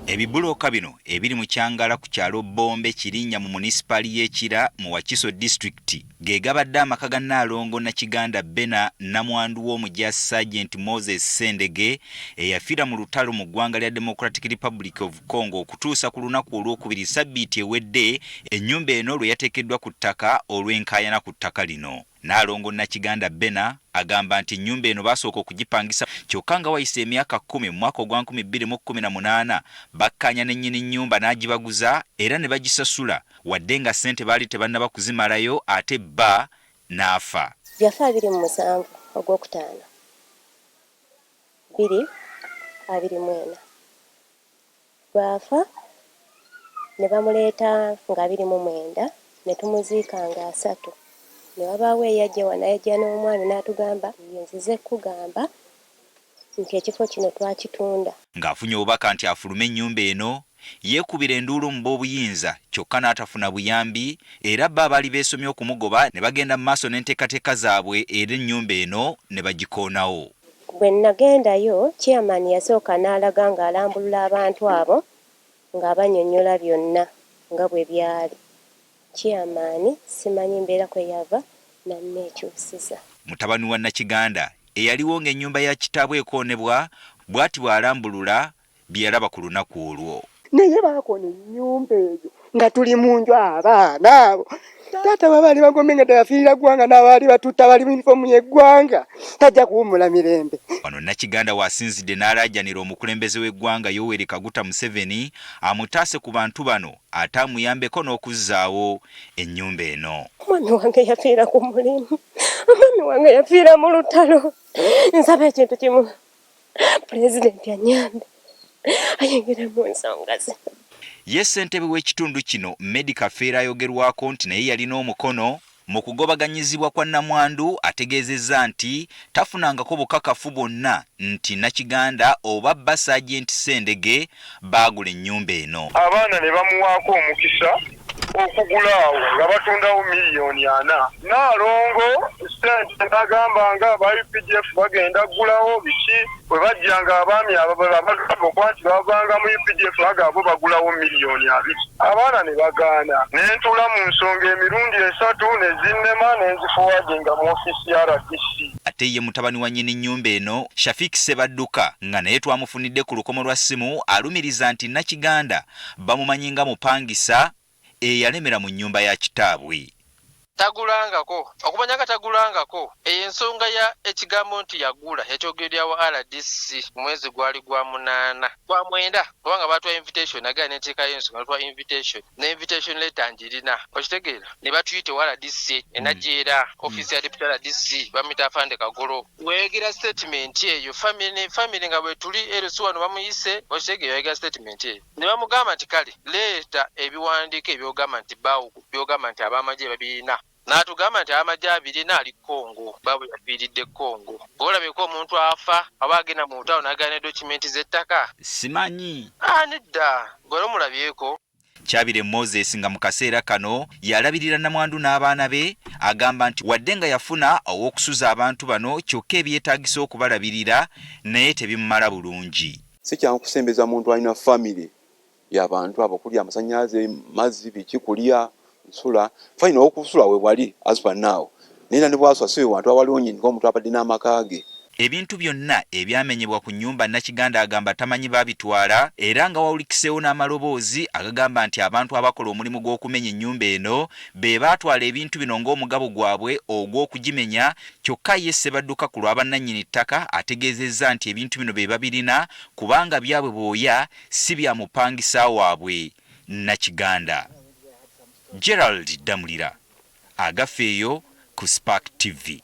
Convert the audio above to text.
Ebibulooka bino ebiri mu Kyangala ku kyalo Bombe Kirinnya mu munisipali y'Ekira mu Wakiso District ge gabadde amaka ga Nnaalongo Nakiganda Bena Namwandu w'omujaasi Sergeant Moses Sendege eyafiira mu lutalo mu ggwanga lya Democratic Republic of Congo okutuusa ku lunaku olwokubiri ssabbiiti ewedde ennyumba eno lwe yateekeddwa ku ttaka olw'enkaayana ku ttaka lino. Nnaalongo Nakiganda Bena agamba nti ennyumba eno basooka okugipangisa kyokka nga wayise emyaka 10 mu mwaka ogwa 2018 bakkaanya n'ennyini nnyumba n'agibaguza era ne bagisasula wadde nga ssente baali tebannaba kuzimalayo ate bba n'afa. Yafa 27 ogwokutaano 2024 bwafa ne bamuleeta nga 29 ne tumuziika nga 3 ne wabaawo eyajja wano yajja n'omwami n'atugamba nzize kugamba nti ekifo kino twakitunda. Ng'afunye obubaka nti afulume ennyumba eno yeekubira enduulu mu b'obuyinza kyokka n'atafuna buyambi era bba abaali beesomye okumugoba ne bagenda mu maaso n'enteekateeka zaabwe era ennyumba eno ne bagikoonawo. Bwe nagendayo chairman yasooka n'alaga ng'alambulula abantu abo ng'abannyonnyola byonna nga bwe byali. Chairman simanyi mbeera kwe yava nanneekyusiza. Mutabani wa Nakiganda eyaliwo ng'ennyumba ya kitaabwe ekoonebwa bw'ati bw'alambulula bye yalaba ku lunaku olwo. Naye baakona ennyumba eyo nga tuli mu nju abaana abo. Taata babaali bagombe nga teyafiirira ggwanga n'abaali batutta bali mu yunifoomu y'eggwanga tajja kuwummula mirembe. Wano Nakiganda waasinzidde n'alaajanira omukulembeze w'eggwanga Yoweri Kaguta Museveni amutaase ku bantu bano ate amuyambeko n'okuzzaawo ennyumba eno. Omwami wange yafiira ku mulimu, omwami wange yafiira mu lutalo. Nsaba ekintu kimu, Pulezidenti annyambe ayingire mu nsonga ze. Ye ssentebe w'ekitundu kino Medical Fair ayogerwako nti naye yalina omukono mu kugobaganyizibwa kwa Namwandu ategeezezza nti tafunangako bukakafu bwonna nti Nakiganda oba bba Sergeant Sendege baagula ennyumba eno. Abaana ne bamuwaako omukisa okugulaawo nga batundawo $4,000,000. Nnaalongo ssente n'agamba nga aba UPDF bagenda kugulawo biki bwe bajjanga abaami abagamba nti bavanga mu UPDF agabo bagulawo $2,000,000. Abaana ne bagaana ne ntula mu nsonga emirundi 3 ne zinnema ne nzifuwadinga mu ofiisi ya RDC. Ate ye mutabani wa nnyini nnyumba eno Shafik Sebadduka nga naye twamufunidde ku lukomo lwa ssimu alumiriza nti Nakiganda bamumanyi nga mupangisa eyalemera mu nnyumba ya kitaabwe. Tagulangako okumanya nga tagulangako ensonga ya ekigambo nti yagula ekyogerwawo RDC mwezi gwali gwa 8 gwa 9 kubanga batwa invitation agala neteekayo ensonga batwa invitation letter njirina okitegeera ne batuyite wa RDC enajera office ya deputy RDC bamita afande Kagolo weegira statement eyo family nga bwe tuli erusi wano bamuyise okitegeera weegira statement eyo ne bamugamba nti kale leeta ebiwandiiko ebyogamba nti bawo byogamba nti abamaje babirina n'atugamba nti amajja 2 ali Congo babu yafiiridde Congo. Olabeko omuntu afa aba agenda mu ntalo n'agana dokumenti z'ettaka. Simanyi. Nedda gwe mulabyeko. Kyabire Moses nga mu kaseera kano yalabirira Namwandu n'abaana be agamba nti wadde nga yafuna ow'okusuza abantu bano kyokka ebyetaagisa okubalabirira naye tebimumala bulungi. Si kyangu kusembeza muntu alina family y'abantu abo kulya amasannyalaze mazzi biki kulya nsula fine okusula we wali as per now nina ne bwaswa siwe wantu awaliwo nyini ng'omuntu abadde n'amaka ge. Ebintu byonna ebyamenyebwa ku nnyumba Nakiganda agamba tamanyi babitwala era nga wawulikiseewo n'amaloboozi agagamba nti abantu abakola omulimu gw'okumenya ennyumba eno be baatwala ebintu bino ng'omugabo gwabwe ogw'okugimenya kyokka ye Sebadduka ku lwa bannannyini ttaka ategeezezza nti ebintu bino be babirina kubanga byabwe bwoya si bya mupangisa waabwe Nakiganda. Gerald Damulira agafeeyo ku Spark TV.